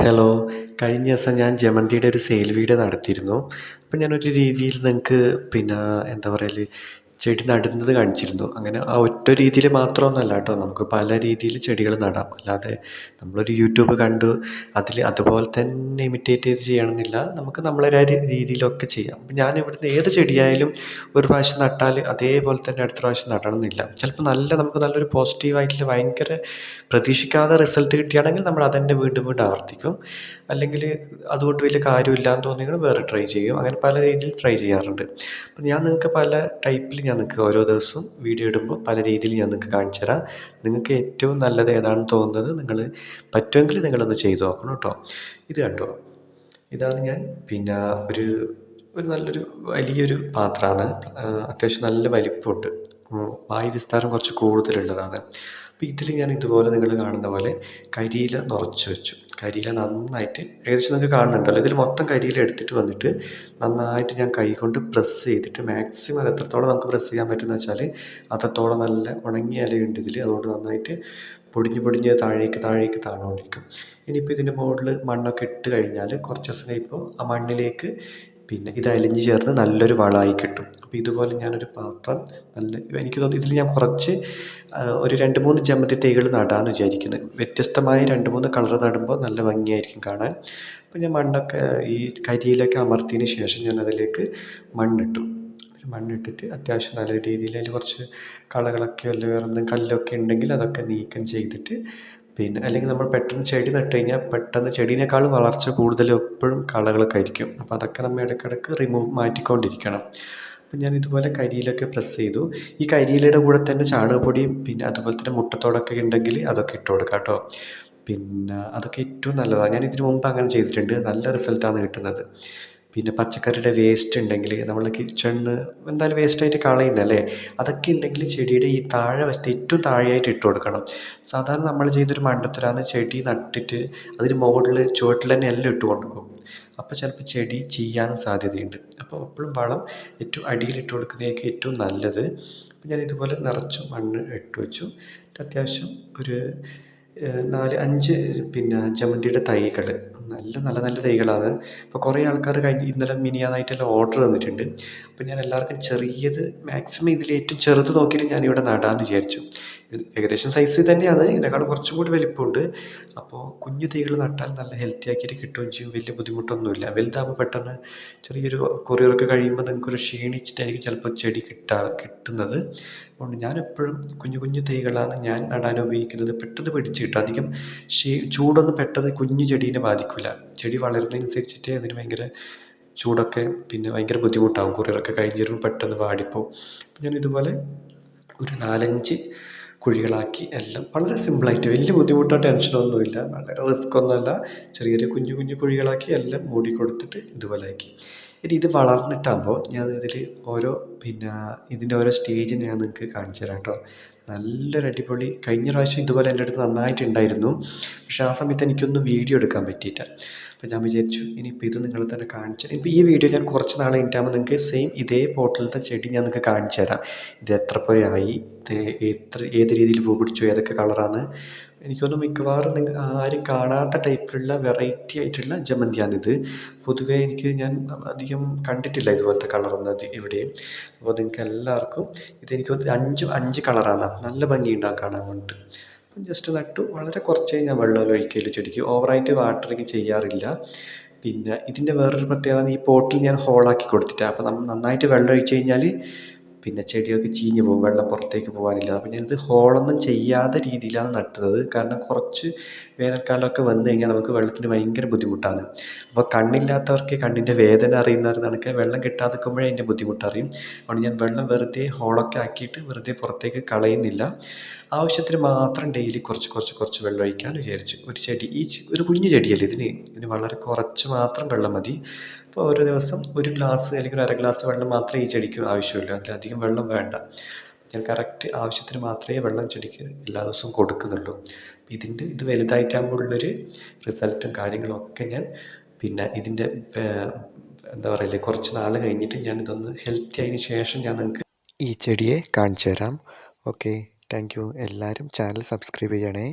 Hello. കഴിഞ്ഞ ദിവസം ഞാൻ ജമന്തിയുടെ ഒരു സെയിൽ വീഡിയോ നടത്തിയിരുന്നു. അപ്പം ഞാനൊരു രീതിയിൽ നിങ്ങൾക്ക് എന്താ പറയല്, ചെടി നടുന്നത് കാണിച്ചിരുന്നു. അങ്ങനെ ആ ഒറ്റ രീതിയിൽ മാത്രമൊന്നുമല്ല കേട്ടോ, നമുക്ക് പല രീതിയിൽ ചെടികൾ നടാം. അല്ലാതെ നമ്മളൊരു യൂട്യൂബ് കണ്ടു അതിൽ അതുപോലെ തന്നെ ഇമിറ്റേറ്റ് ചെയ്ത് ചെയ്യണമെന്നില്ല. നമുക്ക് നമ്മളൊരു രീതിയിലൊക്കെ ചെയ്യാം. അപ്പം ഞാൻ ഇവിടുന്ന് ഏത് ചെടിയായാലും ഒരു പ്രാവശ്യം നട്ടാൽ അതേപോലെ തന്നെ അടുത്ത പ്രാവശ്യം നടണം എന്നില്ല. ചിലപ്പോൾ നമുക്ക് നല്ലൊരു പോസിറ്റീവായിട്ടുള്ള ഭയങ്കര പ്രതീക്ഷിക്കാതെ റിസൾട്ട് കിട്ടുകയാണെങ്കിൽ നമ്മൾ അതുതന്നെ വീണ്ടും വീണ്ടും ആവർത്തിക്കും. അല്ലെങ്കിൽ അതുകൊണ്ട് വലിയ കാര്യമില്ല എന്ന് തോന്നിയെങ്കിൽ വേറെ ട്രൈ ചെയ്യും. അങ്ങനെ പല രീതിയിൽ ട്രൈ ചെയ്യാറുണ്ട്. അപ്പം ഞാൻ നിങ്ങൾക്ക് പല ടൈപ്പിൽ ഞാൻ നിങ്ങൾക്ക് ഓരോ ദിവസവും വീഡിയോ ഇടുമ്പോൾ പല രീതിയിൽ ഞാൻ നിങ്ങൾക്ക് കാണിച്ചു തരാം. നിങ്ങൾക്ക് ഏറ്റവും നല്ലത് ഏതാണെന്ന് തോന്നുന്നത് നിങ്ങൾ പറ്റുമെങ്കിൽ നിങ്ങളൊന്ന് ചെയ്ത് നോക്കണം കേട്ടോ. ഇത് കണ്ടോ, ഇതാണ് ഞാൻ പിന്നെ ഒരു ഒരു നല്ലൊരു വലിയൊരു പാത്രമാണ്. അത്യാവശ്യം നല്ല വലിപ്പമുണ്ട്. വായു വിസ്താരം കുറച്ച് കൂടുതലുള്ളതാണ്. അപ്പോൾ ഇതിൽ ഞാൻ ഇതുപോലെ നിങ്ങൾ കാണുന്ന പോലെ കരിയില നിറച്ച് വെച്ചു. കരിയില നന്നായിട്ട് ഏകദേശം നിങ്ങൾക്ക് കാണുന്നുണ്ടല്ലോ, ഇതിൽ മൊത്തം കരിയില എടുത്തിട്ട് വന്നിട്ട് നന്നായിട്ട് ഞാൻ കൈ കൊണ്ട് പ്രസ് ചെയ്തിട്ട് മാക്സിമം അത് എത്രത്തോളം നമുക്ക് പ്രസ് ചെയ്യാൻ പറ്റുമെന്ന് വെച്ചാൽ അത്രത്തോളം നല്ല ഉണങ്ങിയ ഇലയുണ്ട് ഇതിൽ. അതുകൊണ്ട് നന്നായിട്ട് പൊടിഞ്ഞ് പൊടിഞ്ഞ് താഴേക്ക് താണുകൊണ്ടിരിക്കും. ഇനിയിപ്പോൾ ഇതിൻ്റെ മുകളിൽ മണ്ണൊക്കെ ഇട്ട് കഴിഞ്ഞാൽ കുറച്ച് ദിവസം കഴിയുമ്പോൾ ആ മണ്ണിലേക്ക് ഇത് അലിഞ്ഞ് ചേർന്ന് നല്ലൊരു വളമായി കിട്ടും. അപ്പോൾ ഇതുപോലെ ഞാനൊരു പാത്രം എനിക്ക് തോന്നുന്നു ഇതിൽ ഞാൻ കുറച്ച് ഒരു 2-3 ജമന്തി തൈകൾ നടാമെന്ന് വിചാരിക്കുന്നത്. വ്യത്യസ്തമായ 2-3 കളർ നടുമ്പോൾ നല്ല ഭംഗിയായിരിക്കും കാണാൻ. അപ്പോൾ ഞാൻ മണ്ണൊക്കെ ഈ കരിയിലൊക്കെ അമർത്തിയതിന് ശേഷം ഞാൻ അതിലേക്ക് മണ്ണിട്ടു. മണ്ണിട്ടിട്ട് അത്യാവശ്യം നല്ല രീതിയിൽ അതിൽ കുറച്ച് കളകളൊക്കെ അല്ല വേറെ എന്തെങ്കിലും കല്ലൊക്കെ ഉണ്ടെങ്കിൽ അതൊക്കെ നീക്കം ചെയ്തിട്ട് അല്ലെങ്കിൽ നമ്മൾ പെട്ടെന്ന് ചെടി നട്ട് കഴിഞ്ഞാൽ പെട്ടെന്ന് ചെടീനേക്കാളും വളർച്ച കൂടുതൽ എപ്പോഴും കളകളൊക്കെ ആയിരിക്കും. അപ്പോൾ അതൊക്കെ നമ്മൾ ഇടയ്ക്കിടയ്ക്ക് മാറ്റിക്കൊണ്ടിരിക്കണം. അപ്പം ഞാൻ ഇതുപോലെ കരിയിലൊക്കെ പ്രസ് ചെയ്തു. ഈ കരിയിലയുടെ കൂടെ തന്നെ ചാണകപ്പൊടിയും അതുപോലെ തന്നെ മുട്ടത്തോടൊക്കെ ഉണ്ടെങ്കിൽ അതൊക്കെ ഇട്ട് കൊടുക്കാം കേട്ടോ. അതൊക്കെ ഏറ്റവും നല്ലതാണ്. ഞാൻ ഇതിനു മുമ്പ് അങ്ങനെ ചെയ്തിട്ടുണ്ട്, നല്ല റിസൾട്ടാണ് കിട്ടുന്നത്. പച്ചക്കറിയുടെ വേസ്റ്റ് ഉണ്ടെങ്കിൽ നമ്മൾ കിച്ചണിൽ നിന്ന് എന്തായാലും വേസ്റ്റായിട്ട് കളയുന്നതല്ലേ, അതൊക്കെ ഉണ്ടെങ്കിൽ ചെടിയുടെ ഈ താഴെ വശത്ത് ഏറ്റവും താഴെയായിട്ട് ഇട്ട് കൊടുക്കണം. സാധാരണ നമ്മൾ ചെയ്യുന്നൊരു മണ്ടത്തരാണ്, ചെടി നട്ടിട്ട് അതിന് മുകളിൽ ചുവട്ടിൽ തന്നെ എല്ലാം ഇട്ട് കൊടുക്കും. അപ്പോൾ ചിലപ്പോൾ ചെടി ചീയാനും സാധ്യതയുണ്ട്. അപ്പോൾ എപ്പോഴും വളം ഏറ്റവും അടിയിലിട്ട് കൊടുക്കുന്നതായിരിക്കും ഏറ്റവും നല്ലത്. അപ്പോൾ ഞാൻ ഇതുപോലെ നിറച്ചു മണ്ണ് ഇട്ട് വെച്ചു. അത്യാവശ്യം ഒരു 4-5 ജമന്തിയുടെ തൈകൾ, നല്ല നല്ല തൈകളാണ്. അപ്പോൾ കുറേ ആൾക്കാർ ഇന്നലെ മിനിയാന്നായിട്ടെല്ലാം ഓർഡർ തന്നിട്ടുണ്ട്. അപ്പോൾ ഞാൻ എല്ലാവർക്കും ചെറിയത് മാക്സിമം ഇതിൽ ഏറ്റവും ചെറുത് നോക്കിയിട്ട് ഞാനിവിടെ നടാമെന്ന് വിചാരിച്ചു. ഏകദേശം സൈസ് തന്നെയാണ്, ഇതിനേക്കാളും കുറച്ചും കൂടി വലിപ്പമുണ്ട്. അപ്പോൾ കുഞ്ഞു തൈകൾ നട്ടാൽ നല്ല ഹെൽത്തി ആക്കിയിട്ട് കിട്ടുകയും ചെയ്യും, വലിയ ബുദ്ധിമുട്ടൊന്നുമില്ല. വലുതാകുമ്പോൾ പെട്ടെന്ന് ചെറിയൊരു കൊറിയറൊക്കെ കഴിയുമ്പോൾ നിങ്ങൾക്കൊരു ക്ഷീണിച്ചിട്ടായിരിക്കും ചിലപ്പോൾ ചെടി കിട്ടുന്നത്. അതുകൊണ്ട് ഞാനെപ്പോഴും കുഞ്ഞു കുഞ്ഞു തൈകളാണ് ഞാൻ നടാൻ ഉപയോഗിക്കുന്നത്. പെട്ടെന്ന് പിടിച്ച് കിട്ടും. അധികം ചൂടൊന്നും പെട്ടെന്ന് കുഞ്ഞു ചെടീനെ ബാധിക്കില്ല. ചെടി വളരുന്നതനുസരിച്ചിട്ട് അതിന് ഭയങ്കര ചൂടൊക്കെ ഭയങ്കര ബുദ്ധിമുട്ടാകും. കൊറിയറൊക്കെ കഴിഞ്ഞ് വരുമ്പോൾ പെട്ടെന്ന് വാടിപ്പോവും. ഞാൻ ഇതുപോലെ ഒരു 4-5 കുഴികളാക്കി എല്ലാം വളരെ സിമ്പിളായിട്ട്, വലിയ ബുദ്ധിമുട്ടോ ടെൻഷനൊന്നുമില്ല, വളരെ റിസ്ക്കൊന്നുമല്ല. ചെറിയ കുഞ്ഞു കുഞ്ഞു കുഴികളാക്കി എല്ലാം മൂടി കൊടുത്തിട്ട് ഇതുപോലെ ആക്കി. ഇനി ഇത് വളർന്നിട്ടാകുമ്പോൾ ഞാൻ ഇതിൽ ഓരോ ഇതിൻ്റെ ഓരോ സ്റ്റേജ് ഞാൻ നിങ്ങൾക്ക് കാണിച്ചു തരാം കേട്ടോ. നല്ലൊരു അടിപൊളി, കഴിഞ്ഞ പ്രാവശ്യം ഇതുപോലെ എൻ്റെ അടുത്ത് നന്നായിട്ടുണ്ടായിരുന്നു. പക്ഷേ ആ സമയത്ത് എനിക്കൊന്നും വീഡിയോ എടുക്കാൻ പറ്റിയില്ല. അപ്പോൾ ഞാൻ വിചാരിച്ചു ഇനിയിപ്പോൾ ഇത് നിങ്ങൾ തന്നെ കാണിച്ചു. ഇപ്പോൾ ഈ വീഡിയോ ഞാൻ കുറച്ച് നാൾ കഴിഞ്ഞിട്ടാകുമ്പോൾ നിങ്ങൾക്ക് സെയിം ഇതേ പോട്ടിലത്തെ ചെടി ഞാൻ നിങ്ങൾക്ക് കാണിച്ചു തരാം. ഇത് എത്ര പോലെയായി, ഇത് ഏത് രീതിയിൽ പൂ പിടിച്ചു, ഏതൊക്കെ കളറാണ്. എനിക്കൊന്നും മിക്കവാറും ആരും കാണാത്ത ടൈപ്പിലുള്ള വെറൈറ്റി ആയിട്ടുള്ള ജമന്തിയാണിത്. പൊതുവേ ഞാൻ അധികം കണ്ടിട്ടില്ല ഇതുപോലത്തെ കളറൊന്നും എവിടെയും. അപ്പോൾ നിങ്ങൾക്ക് എല്ലാവർക്കും ഇതെനിക്ക് 5 കളറാണ്, നല്ല ഭംഗിയുണ്ടാകും കാണാൻ വേണ്ടിയിട്ട്. അപ്പം ജസ്റ്റ് നട്ടു, വളരെ കുറച്ചേ ഞാൻ വെള്ളം ഒഴിക്കലുള്ളൂ ചെടിക്ക്, ഓവറായിട്ട് വാട്ടറിങ് ചെയ്യാറില്ല. ഇതിൻ്റെ വേറൊരു പ്രത്യേകത, ഈ പോട്ടിൽ ഞാൻ ഹോളാക്കി കൊടുത്തിട്ടാണ്. അപ്പോൾ നമ്മൾ നന്നായിട്ട് വെള്ളം ഒഴിച്ച് കഴിഞ്ഞാൽ ചെടിയൊക്കെ ചീഞ്ഞ് പോകും, വെള്ളം പുറത്തേക്ക് പോകാനില്ല. അപ്പോൾ ഇത് ഹോളൊന്നും ചെയ്യാത്ത രീതിയിലാണ് നട്ടത്. കാരണം കുറച്ച് വേനൽക്കാലമൊക്കെ വന്നു കഴിഞ്ഞാൽ നമുക്ക് വെള്ളത്തിന് ഭയങ്കര ബുദ്ധിമുട്ടാണ്. അപ്പോൾ കണ്ണില്ലാത്തവർക്ക് കണ്ണിൻ്റെ വേദന അറിയുന്നവർക്ക് വെള്ളം കിട്ടാതെ നിൽക്കുമ്പോഴേ അതിൻ്റെ ബുദ്ധിമുട്ടറിയും. അതുകൊണ്ട് ഞാൻ വെള്ളം വെറുതെ ഹോളൊക്കെ ആക്കിയിട്ട് വെറുതെ പുറത്തേക്ക് കളയുന്നില്ല. ആവശ്യത്തിന് മാത്രം ഡെയിലി കുറച്ച് വെള്ളം ഒഴിക്കാമെന്ന് വിചാരിച്ചു. ഒരു ചെടി, ഒരു കുഞ്ഞു ചെടിയല്ലേ ഇതിന് വളരെ കുറച്ച് മാത്രം വെള്ളം മതി. അപ്പോൾ ഓരോ ദിവസം ഒരു ഗ്ലാസ് അല്ലെങ്കിൽ 1/2 ഗ്ലാസ് വെള്ളം മാത്രമേ ഈ ചെടിക്ക് ആവശ്യമുള്ളൂ, അതിലധികം വെള്ളം വേണ്ട. ഞാൻ കറക്റ്റ് ആവശ്യത്തിന് മാത്രമേ വെള്ളം ചെടിക്ക് എല്ലാ ദിവസവും കൊടുക്കുന്നുള്ളൂ. ഇത് വലുതായിട്ടാകുമ്പോൾ ഉള്ളൊരു റിസൾട്ടും കാര്യങ്ങളും ഒക്കെ ഞാൻ ഇതിൻ്റെ എന്താ പറയില്ലേ, കുറച്ച് നാൾ കഴിഞ്ഞിട്ട് ഞാനിതൊന്ന് ഹെൽത്തി ആയതിനു ശേഷം ഞാൻ നിങ്ങൾക്ക് ഈ ചെടിയെ കാണിച്ചു തരാം. Okay, thank you. എല്ലാവരും ചാനൽ സബ്സ്ക്രൈബ് ചെയ്യണേ.